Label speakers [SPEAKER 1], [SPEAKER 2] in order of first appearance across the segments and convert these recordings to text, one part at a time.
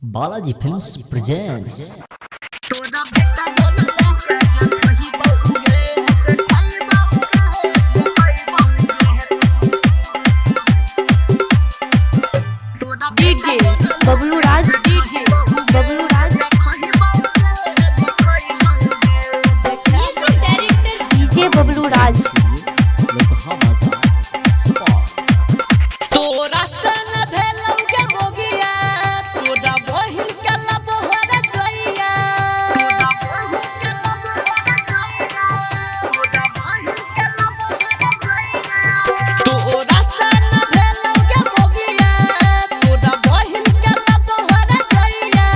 [SPEAKER 1] Balaji Films presents
[SPEAKER 2] DJ Bablu Raj, DJ Bablu Raj, DJ Bablu Raj.
[SPEAKER 1] लोकहा बाजार सुपौल।
[SPEAKER 3] तोरा सन भेलौ के मोगिया तोरा बहिन के लबहर जइया तोरा बहिन के लबहर जइया तोरा बहिन के लबहर जइया तोरा सन भेलौ के मोगिया तोरा बहिन के लबहर जइया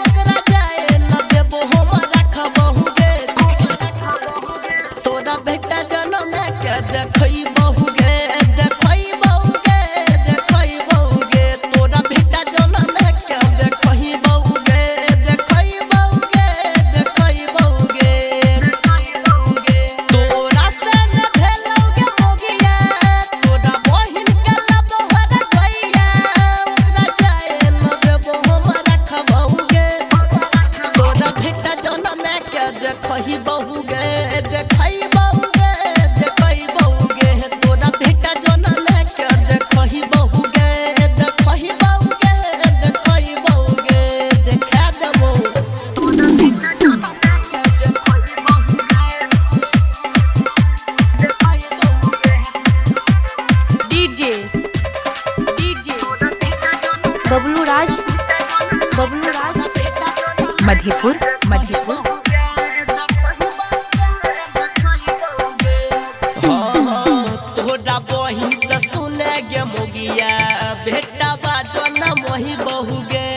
[SPEAKER 3] ओकरा जाए न देबो हम रखबहु गे तोरा बेटा जनम के देखई बहु गे देखई बहु गे देखई बहु गे तोरा बेटा जनम के देखई बहु गे देखई बहु गे देखई बहु गे देखई बहु गे तोरा सन भेलौ के मोगिया तोरा बहिन के लबहर जइया ओकरा जाए न देबो हम रखबहु गे तोरा बेटा जनम के देखई बहु गे देखई बहु गे देखई बहु गे तोरा बेटा जनम के देखई बहु गे देखई बहु गे देखई बहु गे देखा देबो तोरा बेटा जनम के देखई बहु गे देखई बहु गे
[SPEAKER 2] DJ Bablu Raj, Bablu Raj, Madhepur.
[SPEAKER 3] तोरा बहिन से सुने गे मोगिया बेटा बाजो न मोही बहु गे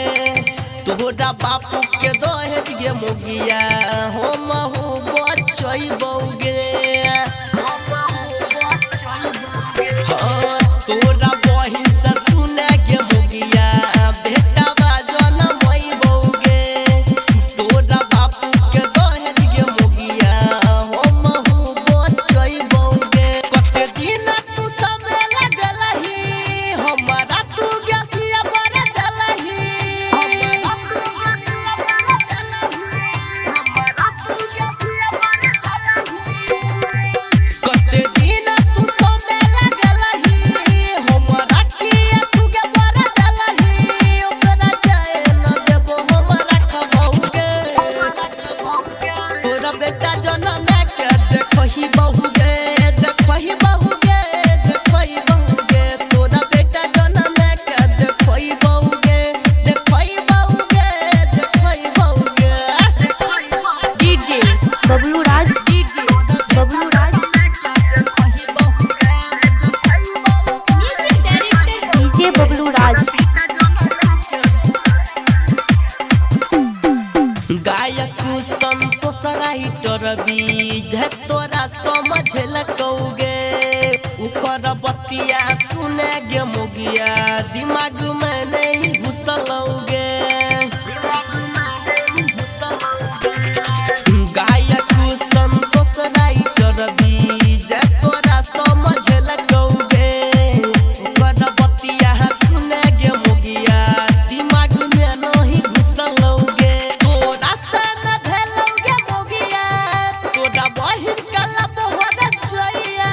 [SPEAKER 3] तोरा बापू के दहेज गे मोगिया हो महू बचई बहु गे तोरा बहिन से सुने गे मोगिया बेटा बाजो न मोही बहु गे तोरा बापू के दहेज गे मोगिया हो महू बचई बहु गे कते दिन तू समय लगलही हमरा तू गथिया बर दलही हमरा तू गथिया बर दलही कते दिन तू समय लगलही हमरा किया तू के बर दलही ओकरा जाए न देबो हम रखबहु गे तोरा बेटा जनम के देखही बहु गे देखही बहु गे देखही बहु गे तोरा बेटा जनम के देखही बहु गे देखही बहु गे देखही बहु गे
[SPEAKER 2] DJ Bablu Raj, DJ Bablu Raj, DJ Bablu Raj.
[SPEAKER 3] गायक संतोष राइटर बीज तोरा समझ लकौगे उकर बतिया सुने गे मोगिया दिमाग में नहीं घुसलौगे गायक संतोष राइटर बीज तोरा समझ लकौगे उकर बतिया सुने गे मोगिया दिमाग में नहीं घुसलौगे तोरा सन भेलौ गे मोगिया तोरा बहिन के लबहर जइया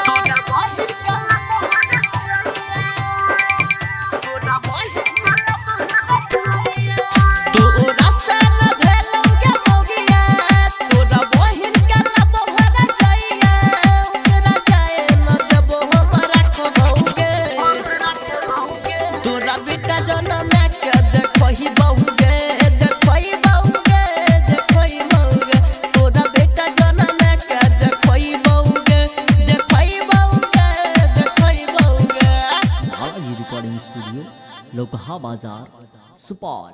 [SPEAKER 3] तोरा बहिन के लबहर जइया तोरा बहिन के लबहर जइया तोरा सन भेलौ गे मोगिया तोरा बहिन के लबहर जइया ओकरा जाए न देबो हम रखबहु गे तोरा बेटा जनम के देखही बहु गे देखही बहु गे देखही बहु गे तोरा बेटा जनम के देखही बहु गे देखही बहु गे देखही बहु गे
[SPEAKER 1] बालाजी रिकॉर्डिंग स्टूडियो लोकहा बाजार सुपौल।